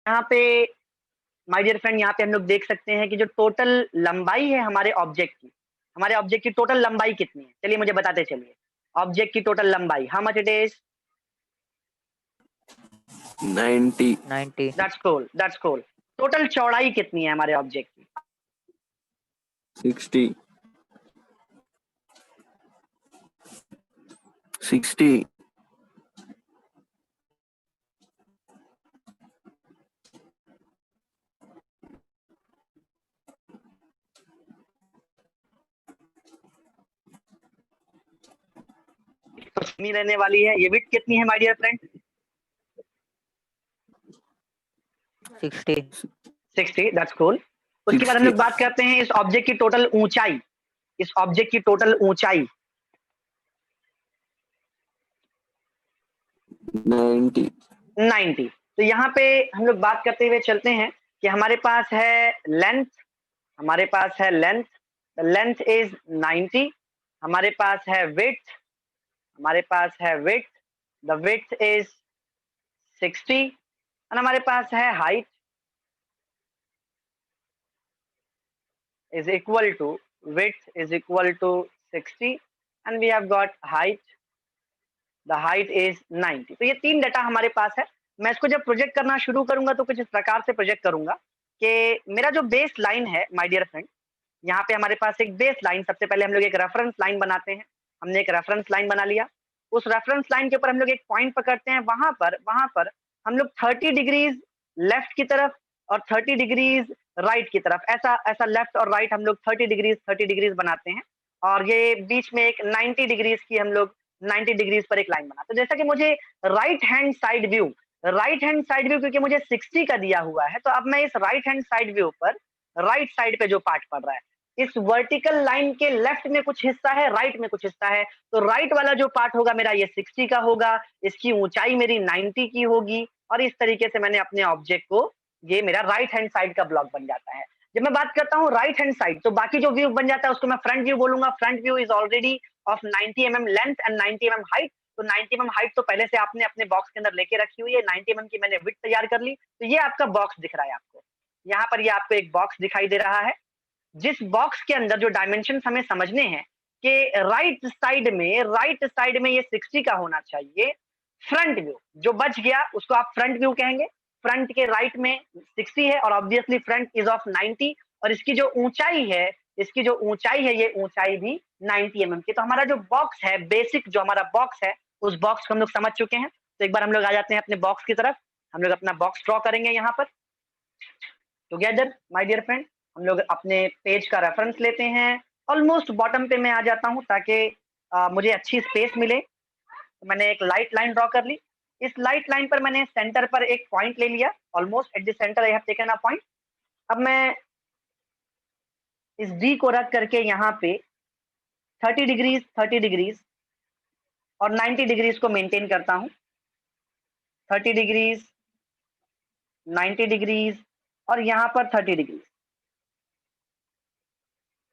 यहाँ पे my dear friend, यहाँ पे हम लोग देख सकते हैं कि जो टोटल लंबाई है हमारे ऑब्जेक्ट की टोटल लंबाई कितनी है? चलिए मुझे बताते चलिए। ऑब्जेक्ट की टोटल लंबाई, how much it is? 90. That's cool. Total चौड़ाई कितनी है हमारे ऑब्जेक्ट की? 60. तो नहीं रहने वाली है। ये विड्थ कितनी है my dear friend? 60, that's cool. उसके बाद हम 60. लोग बात करते हैं इस ऑब्जेक्ट की टोटल ऊंचाई। इस ऑब्जेक्ट की टोटल ऊंचाई 90. 90। तो यहाँ पे हम लोग बात करते हुए चलते हैं कि हमारे पास है लेंथ, हमारे पास है लेंथ, द लेंथ इज 90। हमारे पास है विड्थ, हमारे पास है विड्थ, द विड्थ इज 60। और हमारे पास है height is equal to, width is equal to 60 and we have got height, the height is 90। तो ये तीन डाटा हमारे पास है। मैं इसको जब प्रोजेक्ट करना शुरू करूंगा तो कुछ इस प्रकार से प्रोजेक्ट करूंगा कि मेरा जो बेस लाइन है माय डियर फ्रेंड, यहाँ पे हमारे पास एक बेस लाइन, सबसे पहले हम लोग एक रेफरेंस लाइन बनाते हैं। हमने एक रेफरेंस लाइन बना लिया, उस रेफरेंस लाइन के ऊपर हम लोग एक पॉइंट पकड़ते हैं। वहां पर हम लोग 30 डिग्रीज लेफ्ट की तरफ और 30 डिग्रीज राइट की तरफ, ऐसा ऐसा लेफ्ट और राइट हम लोग 30 डिग्रीज बनाते हैं। और ये बीच में एक 90 डिग्रीज की हम लोग 90 डिग्रीज पर एक लाइन बनाते हैं। जैसा कि मुझे राइट हैंड साइड व्यू क्योंकि मुझे 60 का दिया हुआ है, तो अब मैं इस राइट हैंड साइड व्यू पर राइट साइड पे जो पार्ट पड़ रहा है, इस वर्टिकल लाइन के लेफ्ट में कुछ हिस्सा है, राइट में कुछ हिस्सा है। तो राइट वाला जो पार्ट होगा मेरा ये 60 का होगा, इसकी ऊंचाई मेरी 90 की होगी। और इस तरीके से मैंने अपने ऑब्जेक्ट को, ये मेरा राइट हैंड साइड का ब्लॉक बन जाता है। जब मैं बात करता हूँ राइट हैंड साइड, तो बाकी जो व्यू बन जाता है उसको मैं फ्रंट व्यू बोलूंगा। Front view is already of 90 mm length and 90 mm height. तो 90 mm हाइट तो पहले से आपने अपने बॉक्स के अंदर लेके रखी हुई है। 90 mm की मैंने विड्थ तैयार कर ली। तो ये आपका बॉक्स दिख रहा है आपको, यहाँ पर ये आपको एक बॉक्स दिखाई दे रहा है, जिस बॉक्स के अंदर जो डायमेंशन हमें समझने हैं कि राइट साइड में ये 60 का होना चाहिए। फ्रंट व्यू जो बच गया उसको आप फ्रंट व्यू कहेंगे। फ्रंट के राइट में 60 है और ऑब्वियसली फ्रंट इज ऑफ 90। और इसकी जो ऊंचाई है, ये ऊंचाई भी 90 mm की। तो हमारा जो बॉक्स है, बेसिक जो हमारा बॉक्स है, उस बॉक्स को हम लोग समझ चुके हैं। तो एक बार हम लोग आ जाते हैं अपने बॉक्स की तरफ। हम लोग अपना बॉक्स ड्रॉ करेंगे यहाँ पर टुगेदर माय डियर फ्रेंड। हम लोग अपने पेज का रेफरेंस लेते हैं, ऑलमोस्ट बॉटम पे मैं आ जाता हूँ ताकि मुझे अच्छी स्पेस मिले। तो मैंने एक लाइट लाइन ड्रॉ कर ली। इस लाइट लाइन पर मैंने सेंटर पर एक पॉइंट ले लिया, almost at the centre I have taken a point. अब मैं इस डी को रख करके यहाँ पे 30 डिग्रीज और 90 डिग्रीज को मेंटेन करता हूँ। 30 डिग्रीज, 90 डिग्रीज और यहाँ पर 30 डिग्रीज।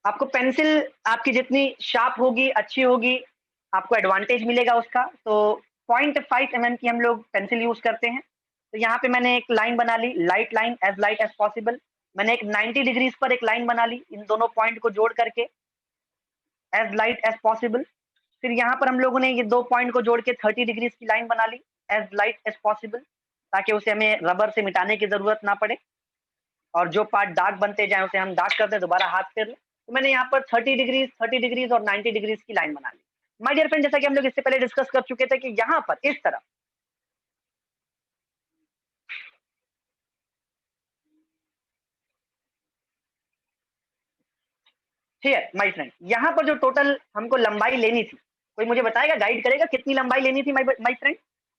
आपको पेंसिल आपकी जितनी शार्प होगी, अच्छी होगी, आपको एडवांटेज मिलेगा उसका। तो 0.5 mm की हम लोग पेंसिल यूज करते हैं। तो यहाँ पे मैंने एक लाइन बना ली, लाइट एज पॉसिबल। मैंने एक 90 डिग्रीज पर एक लाइन बना ली, इन दोनों पॉइंट को जोड़ करके एज लाइट एज पॉसिबल। फिर यहाँ पर हम लोगों ने ये दो पॉइंट को जोड़ के 30 डिग्रीज की लाइन बना ली एज लाइट एज पॉसिबल, ताकि उसे हमें रबर से मिटाने की जरूरत ना पड़े और जो पार्ट डार्क बनते जाए उसे हम डार्क कर दे, दोबारा हाथ फेर लें। तो मैंने यहाँ पर 30 डिग्रीज और 90 डिग्रीज की लाइन बना ली। माय डियर फ्रेंड, जैसा कि हम लोग इससे पहले डिस्कस कर चुके थे कि यहाँ पर इस तरफ हियर माय फ्रेंड, यहाँ पर जो टोटल हमको लंबाई लेनी थी, कोई मुझे बताएगा, गाइड करेगा कितनी लंबाई लेनी थी my friend?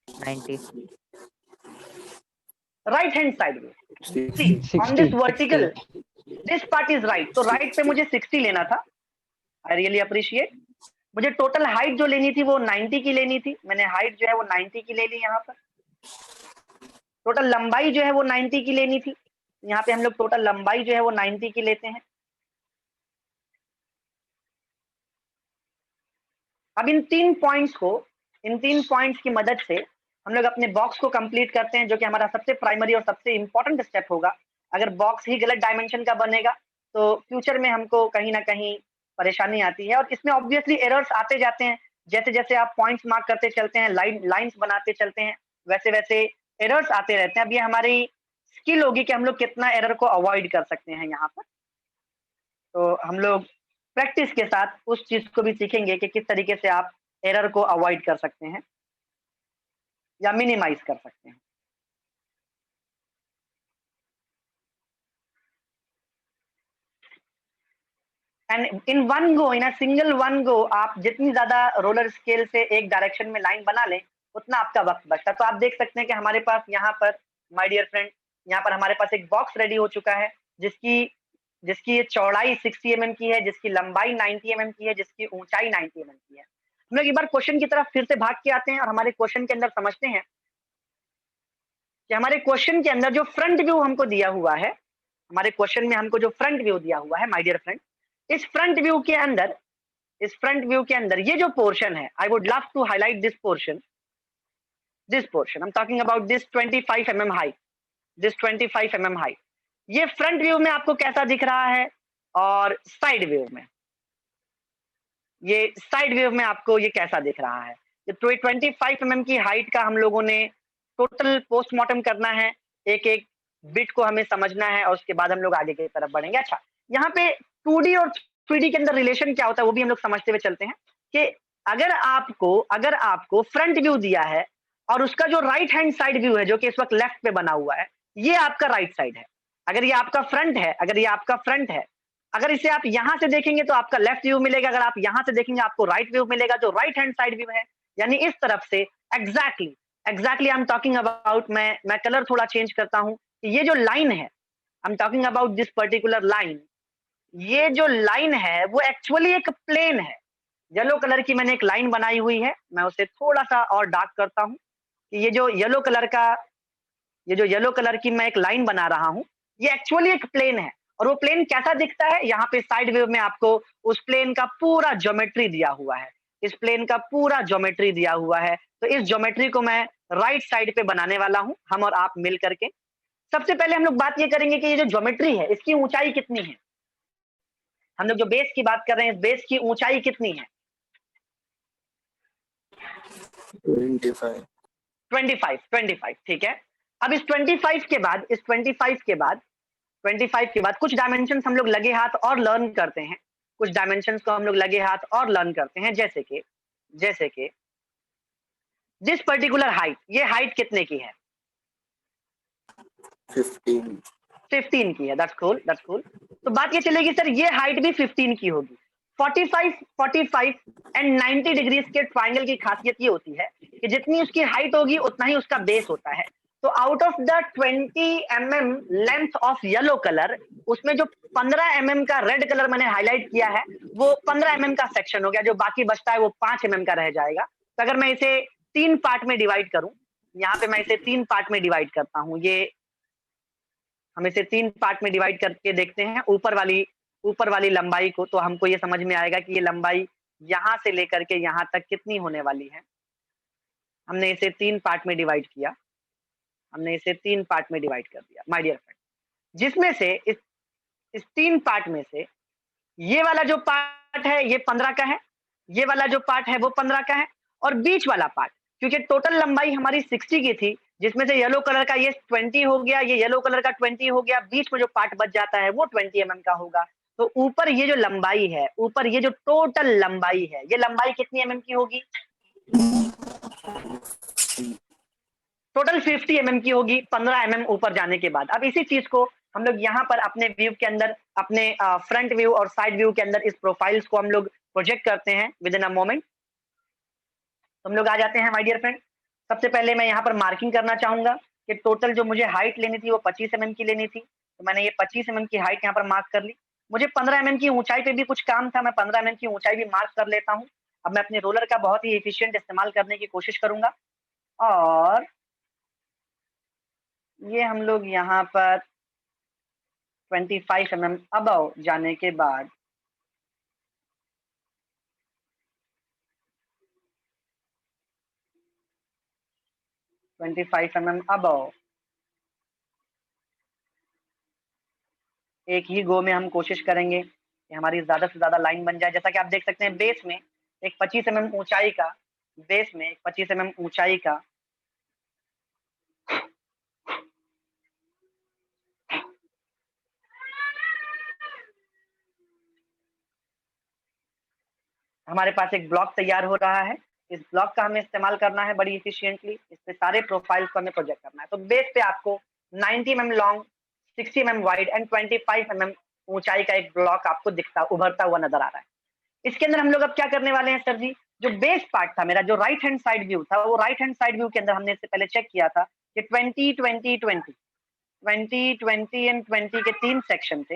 90. Right hand side में, सी 60. On this vertical, this part is right. तो राइट पे मुझे 60 लेना था। I really appreciate. मुझे टोटल हाइट जो लेनी थी वो 90 की लेनी थी। मैंने हाइट जो है वो 90 की ले ली। यहाँ पर टोटल लंबाई जो है वो 90 की लेनी थी। यहाँ पे हम लोग टोटल लंबाई जो है वो 90 की लेते हैं। अब इन तीन पॉइंट्स की मदद से हम लोग अपने बॉक्स को कंप्लीट करते हैं, जो कि हमारा सबसे प्राइमरी और सबसे इंपॉर्टेंट स्टेप होगा। अगर बॉक्स ही गलत डायमेंशन का बनेगा तो फ्यूचर में हमको कहीं ना कहीं परेशानी आती है, और इसमें ऑब्वियसली एरर्स आते जाते हैं। जैसे जैसे आप पॉइंट्स मार्क करते चलते हैं, लाइंस बनाते चलते हैं, वैसे वैसे एरर्स आते रहते हैं। अब ये हमारी स्किल होगी कि हम लोग कितना एरर को अवॉइड कर सकते हैं यहाँ पर। तो हम लोग प्रैक्टिस के साथ उस चीज को भी सीखेंगे कि किस तरीके से आप एरर को अवॉइड कर सकते हैं या मिनिमाइज कर सकते हैं। And in one go, in a single one go, आप जितनी ज्यादा रोलर स्केल से एक डायरेक्शन में लाइन बना लें, उतना आपका वक्त बचता है। तो आप देख सकते हैं कि हमारे पास यहाँ पर, माय डियर फ्रेंड, यहाँ पर हमारे पास एक बॉक्स रेडी हो चुका है, जिसकी जिसकी ये चौड़ाई 60 mm की है, जिसकी लंबाई 90 mm की है, जिसकी ऊंचाई 90 mm की है। हम लोग एक बार क्वेश्चन की तरफ फिर से भाग के आते हैं और हमारे क्वेश्चन के अंदर समझते हैं कि हमारे क्वेश्चन के अंदर जो फ्रंट व्यू हमको दिया हुआ है, हमारे क्वेश्चन में हमको जो फ्रंट व्यू दिया हुआ है, माय डियर फ्रेंड, इस फ्रंट व्यू के अंदर, इस फ्रंट व्यू के अंदर ये जो पोर्शन है, I would love to highlight this portion, I am talking about this 25 mm height, this 25 mm height. ये फ्रंट व्यू में आपको कैसा दिख रहा है, और साइड व्यू में, ये साइड व्यू में आपको ये कैसा दिख रहा है। ये 25 mm की हाइट का हम लोगों ने टोटल पोस्टमार्टम करना है, एक एक बिट को हमें समझना है, और उसके बाद हम लोग आगे की तरफ बढ़ेंगे। अच्छा, यहाँ पे 2D और 3D के अंदर रिलेशन क्या होता है वो भी हम लोग समझते हुए चलते हैं कि अगर आपको फ्रंट व्यू दिया है और उसका जो राइट हैंड साइड व्यू है, जो कि इस वक्त लेफ्ट पे बना हुआ है, ये आपका राइट साइड है। अगर ये आपका फ्रंट है, अगर इसे आप यहां से देखेंगे तो आपका लेफ्ट व्यू मिलेगा, अगर आप यहां से देखेंगे आपको राइट व्यू मिलेगा, जो राइट हैंड साइड व्यू है। यानी इस तरफ से exactly I am talking about, मैं कलर थोड़ा चेंज करता हूं, ये जो लाइन है, आई am talking about this particular line, ये जो लाइन है वो एक्चुअली एक प्लेन है। येलो कलर की मैंने एक लाइन बनाई हुई है, मैं उसे थोड़ा सा और डार्क करता हूं कि ये जो येलो कलर की मैं एक लाइन बना रहा हूं, ये एक्चुअली एक प्लेन है। और वो प्लेन कैसा दिखता है, यहाँ पे साइड व्यू में आपको उस प्लेन का पूरा ज्योमेट्री दिया हुआ है, इस प्लेन का पूरा ज्योमेट्री दिया हुआ है। तो इस ज्योमेट्री को मैं राइट साइड पे बनाने वाला हूं, हम और आप मिल करके। सबसे पहले हम लोग बात ये करेंगे कि ये जो ज्योमेट्री है, इसकी ऊंचाई कितनी है। हम लोग जो बेस की बात कर रहे हैं, इस बेस की ऊंचाई कितनी है? 25। 25, ठीक है। अब इस 25 के बाद, कुछ डायमेंशंस हम लोग लगे हाथ और लर्न करते हैं, कुछ डायमेंशंस को हम लोग लगे हाथ और लर्न करते हैं, जैसे कि दिस पर्टिकुलर हाइट, ये हाइट कितने की है? 15। 15 की है। That's cool. तो बात ये चलेगी सर, ये हाइट भी 15 की होगी। 45 एंड 90 डिग्रीज के ट्राइंगल की खासियत ये होती है कि जितनी उसकी हाइट होगी उतना ही उसका बेस होता है। तो out of the 20 mm length of yellow colour, उसमें जो 15 mm का रेड कलर मैंने हाईलाइट किया है, वो 15 mm का सेक्शन हो गया, जो बाकी बचता है वो 5 mm का रह जाएगा। तो अगर मैं इसे 3 पार्ट में डिवाइड करूं, यहाँ पे मैं इसे 3 पार्ट में डिवाइड करता हूं, ये हम इसे 3 पार्ट में डिवाइड करके देखते हैं ऊपर वाली लंबाई को, तो हमको ये समझ में आएगा कि ये लंबाई यहाँ से लेकर के यहाँ तक कितनी होने वाली है। हमने इसे 3 पार्ट में डिवाइड किया, माय डियर फ्रेंड, जिसमें से इस 3 पार्ट में से ये वाला जो पार्ट है ये 15 का है, ये वाला जो पार्ट है वो 15 का है, और बीच वाला पार्ट, क्योंकि टोटल लंबाई हमारी 60 की थी, जिसमें से येलो कलर का ये 20 हो गया, ये येलो कलर का 20 हो गया, बीच में जो पार्ट बच जाता है वो 20 mm का होगा। तो ऊपर ये जो लंबाई है, ऊपर ये जो टोटल लंबाई है, ये लंबाई कितनी mm की होगी? टोटल 50 mm की होगी, 15 mm ऊपर जाने के बाद। अब इसी चीज को हम लोग यहाँ पर अपने व्यू के अंदर, अपने फ्रंट व्यू और साइड व्यू के अंदर इस प्रोफाइल्स को हम लोग प्रोजेक्ट करते हैं विद इन अ मोमेंट। हम लोग आ जाते हैं माय डियर फ्रेंड। सबसे पहले मैं यहाँ पर मार्किंग करना चाहूंगा कि टोटल जो मुझे हाइट लेनी थी वो 25 mm की लेनी थी, तो मैंने ये 25 mm की हाइट यहाँ पर मार्क कर ली। मुझे 15 mm की ऊंचाई पे भी कुछ काम था, मैं 15 mm की ऊंचाई भी मार्क कर लेता हूँ। अब मैं अपने रोलर का बहुत ही एफिशिएंट इस्तेमाल करने की कोशिश करूंगा, और ये हम लोग यहाँ पर 25 mm अबव जाने के बाद 25 mm अबव। एक ही गो में हम कोशिश करेंगे कि हमारी ज्यादा से ज्यादा लाइन बन जाए। जैसा कि आप देख सकते हैं बेस में एक 25 mm ऊंचाई का, बेस में एक 25 mm ऊंचाई का हमारे पास एक ब्लॉक तैयार हो रहा है। इस ब्लॉक का हमें इस्तेमाल करना है बड़ी इफिशिएंटली। इस पे सारे प्रोफाइल्स को हमें प्रोजेक्ट करना है। तो बेस पे आपको 90 mm long, 60 mm wide and 25 mm ऊंचाई का एक ब्लॉक आपको उभरता हुआ नजर आ रहा है। इसके अंदर हम लोग अब क्या करने वाले हैं सर जी, जो बेस पार्ट था मेरा, जो राइट हैंड साइड व्यू था, वो राइट हैंड साइड व्यू के अंदर हमने इससे पहले चेक किया था कि 20 एंड 20 के 3 सेक्शन थे।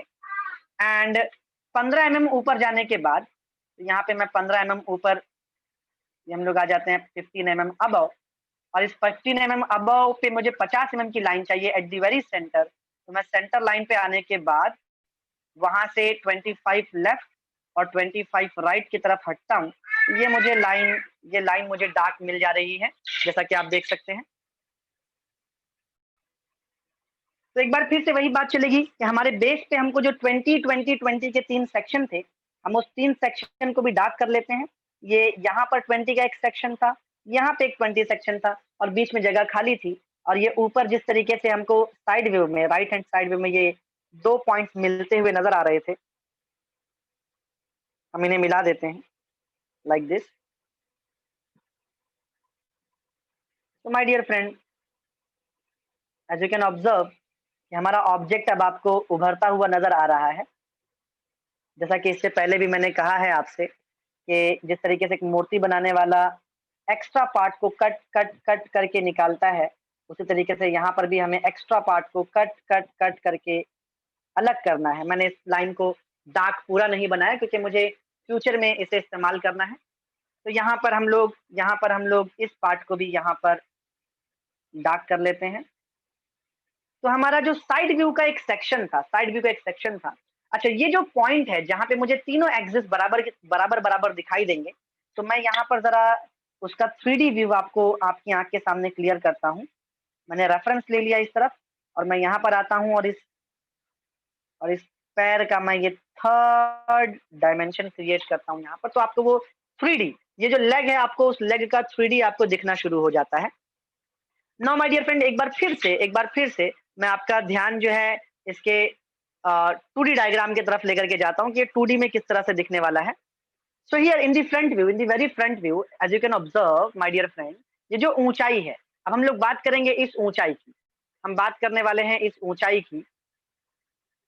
एंड 15 mm ऊपर जाने के बाद, यहाँ पे मैं 15 mm ऊपर, हम लोग आ जाते हैं 15 mm अबव, और इस 15 mm अबव पे मुझे 50 mm की लाइन चाहिए एट दी वेरी सेंटर। तो मैं सेंटर लाइन पे आने के बाद वहां से 25 लेफ्ट और 25 राइट की तरफ हटता हूँ। ये लाइन मुझे डार्क मिल जा रही है, जैसा कि आप देख सकते हैं। तो एक बार फिर से वही बात चलेगी कि हमारे बेस पे हमको जो 20 के 3 सेक्शन थे, हम उस 3 सेक्शन को भी डार्क कर लेते हैं। ये यहाँ पर 20 का एक सेक्शन था, यहाँ पे एक 20 सेक्शन था, और बीच में जगह खाली थी। और ये ऊपर जिस तरीके से हमको साइड व्यू में, राइट हैंड साइड व्यू में ये 2 पॉइंट्स मिलते हुए नजर आ रहे थे, हम इन्हें मिला देते हैं लाइक दिस। तो my dear friend, as you can observe कि हमारा ऑब्जेक्ट अब आपको उभरता हुआ नजर आ रहा है। जैसा कि इससे पहले भी मैंने कहा है आपसे कि जिस तरीके से एक मूर्ति बनाने वाला एक्स्ट्रा पार्ट को कट कट कट करके निकालता है, उसी तरीके से यहाँ पर भी हमें एक्स्ट्रा पार्ट को कट कट कट करके अलग करना है। मैंने इस लाइन को डार्क पूरा नहीं बनाया क्योंकि मुझे फ्यूचर में इसे इस्तेमाल करना है। तो यहाँ पर हम लोग इस पार्ट को भी यहाँ पर डार्क कर लेते हैं। तो हमारा जो साइड व्यू का एक सेक्शन था, अच्छा ये जो पॉइंट है जहाँ पे मुझे तीनों एक्सिस बराबर दिखाई देंगे, तो मैं यहाँ पर जरा उसका 3D व्यू आपको आपकी आंख के सामने क्लियर करता हूँ। मैंने रेफरेंस ले लिया इस तरफ, और मैं यहाँ पर आता हूँ और इस पैर का मैं ये 3rd डायमेंशन क्रिएट करता हूँ यहाँ पर। तो आपको वो 3D, ये जो लेग है, आपको उस लेग का 3D आपको दिखना शुरू हो जाता है। नाउ माय डियर फ्रेंड, एक बार फिर से मैं आपका ध्यान जो है इसके 2D डायग्राम की तरफ लेकर के जाता हूँ कि ये 2D में किस तरह से दिखने वाला है। So here in the front view, in the very front view, as you can observe my dear friend, ये जो ऊंचाई है, अब हम लोग बात करेंगे इस ऊंचाई की, हम बात करने वाले हैं इस ऊंचाई की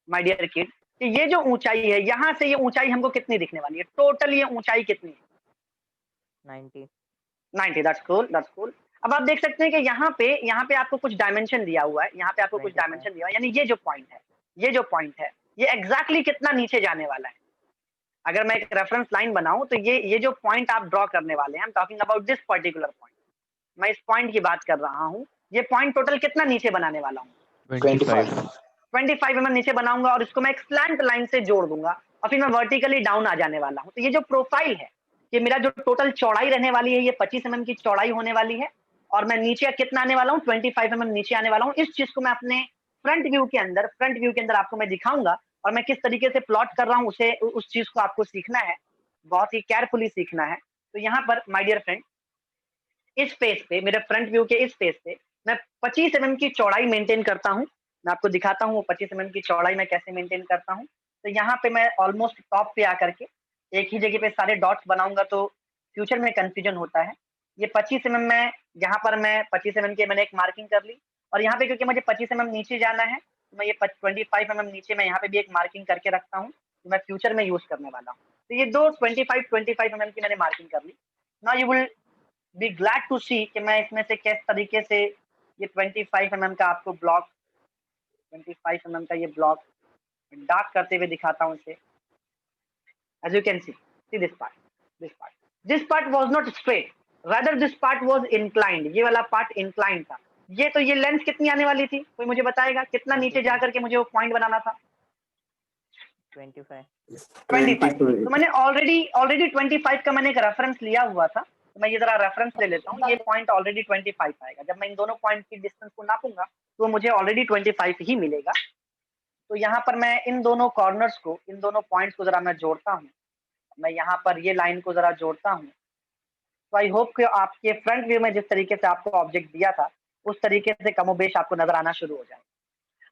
माय डियर किड, कि ये जो ऊंचाई है, यहाँ से ये ऊंचाई हमको कितनी दिखने वाली है, टोटल ये ऊंचाई कितनी है? 90। That's cool. अब आप देख सकते हैं कि यहाँ पे आपको कुछ डायमेंशन दिया हुआ है, यानी ये जो पॉइंट है, ये एग्जैक्टली कितना नीचे जाने वाला है। अगर मैं एक रेफरेंस लाइन बनाऊं तो ये जो पॉइंट आप ड्रॉ करने वाले हैं, आई am talking about this particular point, मैं इस पॉइंट की बात कर रहा हूँ। ये पॉइंट टोटल कितना नीचे बनाने वाला हूँ? 25 mm नीचे बनाऊंगा, और इसको मैं एक स्लैंट लाइन से जोड़ दूंगा, और फिर मैं वर्टिकली डाउन आ जाने वाला हूँ। तो ये जो प्रोफाइल है, ये मेरा जो टोटल चौड़ाई रहने वाली है, ये 25 mm की चौड़ाई होने वाली है, और मैं नीचे कितना आने वाला हूँ? 25 mm नीचे आने वाला हूँ। इस चीज को मैं अपने फ्रंट व्यू के अंदर आपको मैं दिखाऊंगा, और मैं किस तरीके से प्लॉट कर रहा हूँ उस चीज को आपको सीखना है, बहुत ही केयरफुली सीखना है। तो यहाँ पर माय डियर फ्रेंड, इस फेस पे, मेरे फ्रंट व्यू के इस फेस पे मैं 25 mm की चौड़ाई मेंटेन करता हूँ। मैं आपको दिखाता हूँ वो 25 mm की चौड़ाई मैं कैसे मेंटेन करता हूँ। तो यहाँ पे मैं ऑलमोस्ट टॉप पे आकर के एक ही जगह पे सारे डॉट्स बनाऊंगा, तो फ्यूचर में कंफ्यूजन होता है। ये 25 mm में, यहाँ पर मैं 25 mm की मैंने एक मार्किंग कर ली, और यहाँ पे क्योंकि मुझे 25 mm नीचे जाना है, तो मैं ये 25 mm नीचे मैं यहाँ पे भी एक मार्किंग करके रखता हूँ, तो मैं फ्यूचर में यूज करने वाला हूँ। तो ये दो 25 mm की मैंने मार्किंग कर ली। Now you will be glad to see कि मैं इसमें से किस तरीके से ये 25 mm का आपको ब्लॉक, 25 mm का ये ब्लॉक डार्क करते हुए दिखाता हूँ इसे। As you can see this part was not straight, rather this part was inclined। ये वाला पार्ट inclined था। ये तो ये लेंथ कितनी आने वाली थी, कोई मुझे बताएगा कितना नीचे जा करके मुझे वो पॉइंट बनाना था? 25। तो मैंने ऑलरेडी 25 का मैंने एक रेफरेंस लिया हुआ था, तो मैं ये जरा रेफरेंस ले लेता हूँ, ये पॉइंट ऑलरेडी 25 आएगा। जब मैं इन दोनों पॉइंट की डिस्टेंस को नापूंगा तो मुझे ऑलरेडी 25 ही मिलेगा। तो यहाँ पर मैं इन दोनों कॉर्नर्स को, इन दोनों पॉइंट्स को जरा मैं जोड़ता हूँ। मैं यहाँ पर ये लाइन को जरा जोड़ता हूँ। तो आई होप कि आपके फ्रंट व्यू में जिस तरीके से आपको ऑब्जेक्ट दिया था उस तरीके से कमोबेश आपको नजर आना शुरू हो जाए।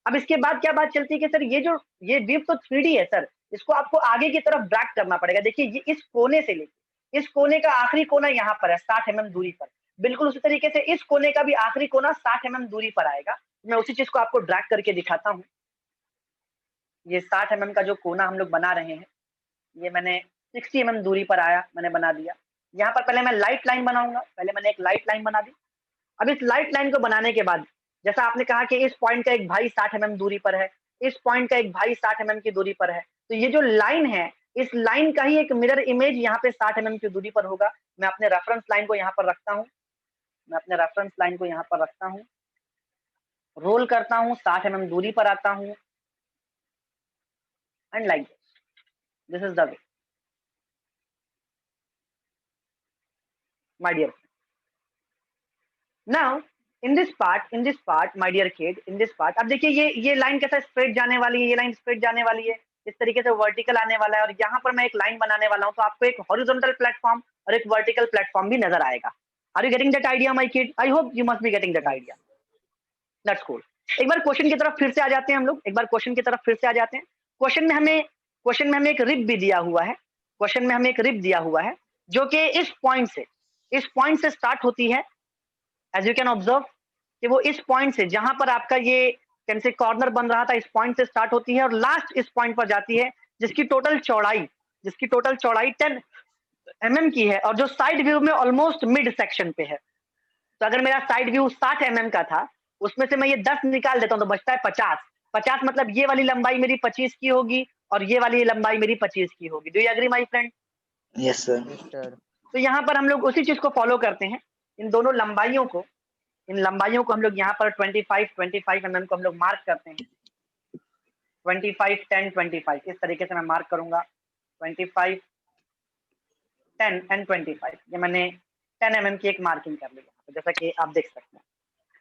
अब इसके बाद क्या बात चलती है कि सर ये व्यू तो 3D है सर, इसको आपको आगे की तरफ ड्रैग करना पड़ेगा। देखिए ये इस कोने से लेके इस कोने का आखिरी कोना यहाँ पर है 60 mm दूरी पर, बिल्कुल उसी तरीके से इस कोने का भी आखिरी कोना 60 mm दूरी पर आएगा। मैं उसी चीज को आपको ड्रैग करके दिखाता हूँ। ये 60 mm का जो कोना हम लोग बना रहे हैं, ये मैंने 60 mm दूरी पर आया, मैंने बना दिया। यहाँ पर पहले मैं लाइट लाइन बनाऊंगा, पहले मैंने एक लाइट लाइन बना दी। अब इस लाइट लाइन को बनाने के बाद, जैसा आपने कहा कि इस पॉइंट का एक भाई 60 mm दूरी पर है, इस पॉइंट का एक भाई 60 mm की दूरी पर है, तो ये जो लाइन है, इस लाइन का ही एक मिरर इमेज यहाँ पे 60 mm की दूरी पर होगा। मैं अपने रेफरेंस लाइन को यहाँ पर रखता हूँ, मैं अपने रेफरेंस लाइन को यहाँ पर रखता हूँ, रोल करता हूँ, 60 mm दूरी पर आता हूँ, and like this is the way my dear. Now in this part my dear kid, in this part अब देखिए ये लाइन कैसा स्ट्रेट जाने वाली है, ये लाइन स्ट्रेट जाने वाली है, इस तरीके से वर्टिकल आने वाला है, और यहाँ पर मैं एक लाइन बनाने वाला हूँ। तो आपको एक हॉरिजॉन्टल प्लेटफॉर्म और एक वर्टिकल प्लेटफॉर्म भी नजर आएगा। Are you getting that idea my kid? I hope you must be getting that idea. That's cool. एक बार क्वेश्चन की तरफ फिर से आ जाते हैं हम लोग, एक बार क्वेश्चन की तरफ फिर से आ जाते हैं। क्वेश्चन में हमें एक रिब भी दिया हुआ है, क्वेश्चन में हमें एक रिब दिया हुआ है जो कि इस पॉइंट से स्टार्ट होती है। एज यू कैन ऑब्जर्व कि वो इस पॉइंट से, जहां पर आपका ये कैन से कॉर्नर बन रहा था, इस पॉइंट से स्टार्ट होती है और लास्ट इस पॉइंट पर जाती है, जिसकी टोटल चौड़ाई 10 mm की है, और जो साइड व्यू में ऑलमोस्ट मिड सेक्शन पे है। तो अगर मेरा साइड व्यू 60 mm का था, उसमें से मैं ये 10 निकाल देता हूँ तो बचता है 50 मतलब ये वाली लंबाई मेरी 25 की होगी और ये वाली लंबाई मेरी 25 की होगी। Do you agree my friend? Yes sir. तो यहाँ पर हम लोग उसी चीज को फॉलो करते हैं। इन दोनों लंबाइयों को हम लोग यहाँ पर 25 mm को हम लोग मार्क करते हैं। 25 10 25 इस तरीके से मैं मार्क करूंगा। 25 10 एंड 25, ये मैंने 10 mm की एक मार्किंग कर ली है, जैसा कि आप देख सकते हैं।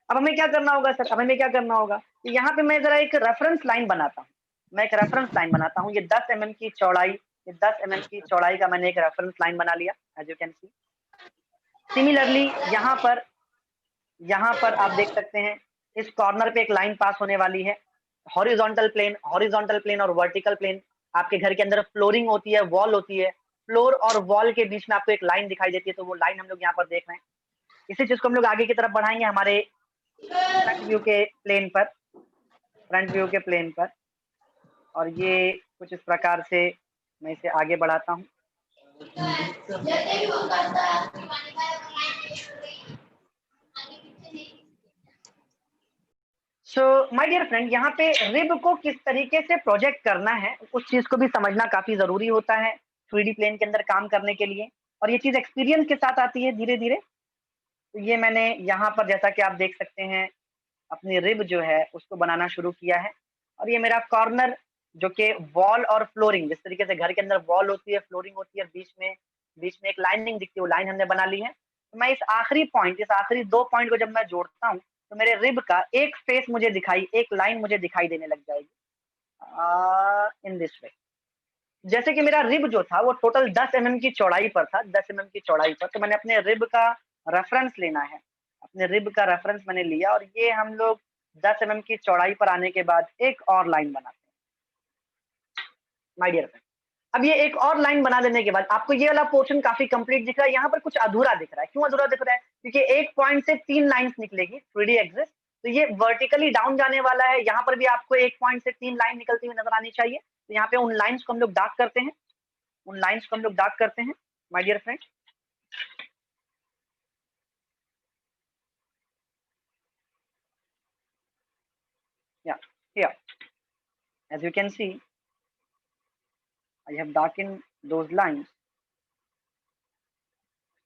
अब हमें क्या करना होगा सर? अब हमें क्या करना होगा कि यहाँ पे मैं जरा एक रेफरेंस लाइन बनाता हूँ। मैं एक रेफरेंस लाइन बनाता हूँ। ये 10 mm की चौड़ाई, ये 10 mm की चौड़ाई का मैंने एक रेफरेंस लाइन बना लिया, as you can see. Similarly यहाँ पर आप देख सकते हैं इस कॉर्नर पे एक लाइन पास होने वाली है। हॉरिजॉन्टल प्लेन और वर्टिकल प्लेन, आपके घर के अंदर फ्लोरिंग होती है, वॉल होती है, फ्लोर और वॉल के बीच में आपको एक लाइन दिखाई देती है, तो वो लाइन हम लोग यहाँ पर देख रहे हैं। इसी चीज को हम लोग आगे की तरफ बढ़ाएंगे हमारे फ्रंट व्यू के प्लेन पर, और ये कुछ इस प्रकार से मैं इसे आगे बढ़ाता हूँ। सो माय डियर फ्रेंड, यहाँ पे रिब को किस तरीके से प्रोजेक्ट करना है उस चीज को भी समझना काफी जरूरी होता है 3D प्लेन के अंदर काम करने के लिए, और ये चीज एक्सपीरियंस के साथ आती है धीरे धीरे। तो ये मैंने यहाँ पर, जैसा कि आप देख सकते हैं, अपनी रिब जो है उसको बनाना शुरू किया है, और ये मेरा कॉर्नर जो कि वॉल और फ्लोरिंग, जिस तरीके से घर के अंदर वॉल होती है, फ्लोरिंग होती है, बीच में एक लाइनिंग दिखती है, वो लाइन हमने बना ली है। तो मैं इस आखिरी 2 पॉइंट को जब मैं जोड़ता हूँ तो मेरे रिब का एक लाइन मुझे दिखाई देने लग जाएगी इन दिस वे। जैसे कि मेरा रिब जो था वो टोटल 10 mm की चौड़ाई पर था, 10 mm की चौड़ाई पर। तो मैंने अपने रिब का रेफरेंस लेना है, अपने रिब का रेफरेंस मैंने लिया, और ये हम लोग 10 mm की चौड़ाई पर आने के बाद एक और लाइन बनाते हैं माय डियर फ्रेंड। अब ये एक और लाइन बना देने के बाद आपको ये वाला पोर्शन काफी कंप्लीट दिख रहा है, यहाँ पर कुछ अधूरा दिख रहा है। क्यों अधूरा दिख रहा है? क्योंकि एक पॉइंट से 3 लाइंस निकलेगी 3D एक्सिस, तो ये वर्टिकली डाउन जाने वाला है। यहाँ पर भी आपको एक पॉइंट से 3 लाइन निकलती हुई नजर आनी चाहिए। तो यहाँ पे उन लाइंस को हम लोग डार्क करते हैं, my dear friend. Yeah, here as you can see I have darkened those lines.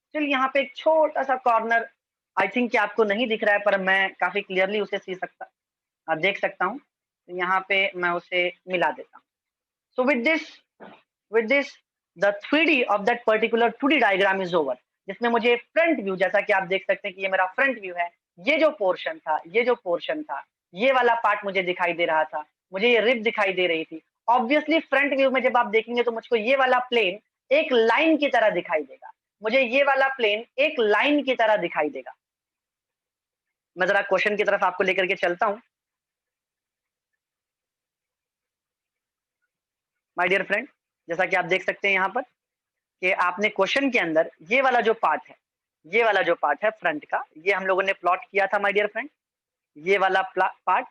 Still यहाँ पे एक छोटा सा कॉर्नर आई थिंक कि आपको नहीं दिख रहा है, पर मैं काफी क्लियरली उसे देख सकता हूँ। तो यहाँ पे मैं उसे मिला देता हूँ। So with this the 3D of that particular 2D diagram is over. जिसमें मुझे फ्रंट व्यू, जैसा कि आप देख सकते हैं कि ये मेरा फ्रंट व्यू है, ये जो पोर्शन था, ये वाला पार्ट मुझे दिखाई दे रहा था, मुझे ये रिब दिखाई दे रही थी। ऑब्वियसली फ्रंट व्यू में जब आप देखेंगे तो मुझको ये वाला प्लेन एक लाइन की तरह दिखाई देगा, मुझे ये वाला प्लेन एक लाइन की तरह दिखाई देगा। मैं जरा क्वेश्चन की तरफ आपको लेकर के चलता हूं। माय डियर फ्रेंड, जैसा कि आप देख सकते हैं यहाँ पर कि आपने क्वेश्चन के अंदर ये वाला जो पार्ट है, ये वाला जो पार्ट है फ्रंट का, ये हम लोगों ने प्लॉट किया था माय डियर फ्रेंड, ये वाला part,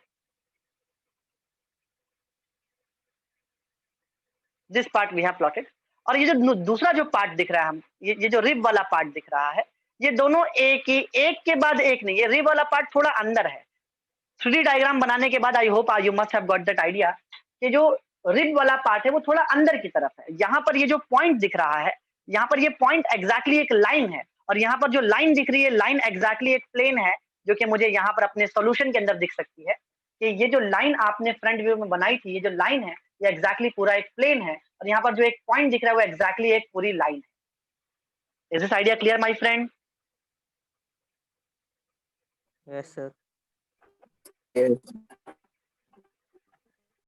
this part we have plotted. और ये जो दूसरा जो पार्ट दिख रहा है, हम ये जो रिब वाला पार्ट दिख रहा है, ये दोनों एक ही, एक के बाद एक नहीं, ये रिब वाला पार्ट थोड़ा अंदर है। 3D डायग्राम बनाने के बाद आई hope you must have got that idea कि जो रिब वाला पार्ट है वो थोड़ा अंदर की तरफ है। यहाँ पर ये जो पॉइंट दिख रहा है, यहाँ पर ये पॉइंट एग्जैक्टली एक लाइन है, और यहाँ पर जो लाइन दिख रही है, लाइन एग्जैक्टली एक प्लेन है, जो कि मुझे यहाँ पर अपने सॉल्यूशन के अंदर दिख सकती है कि ये जो लाइन आपने फ्रंट व्यू में बनाई थी, ये जो लाइन है, ये एग्जैक्टली पूरा एक प्लेन है, और यहाँ पर जो एक पॉइंट दिख रहा है वो एग्जैक्टली एक पूरी लाइन है। Is this idea clear my friend? Yes, sir. Yes.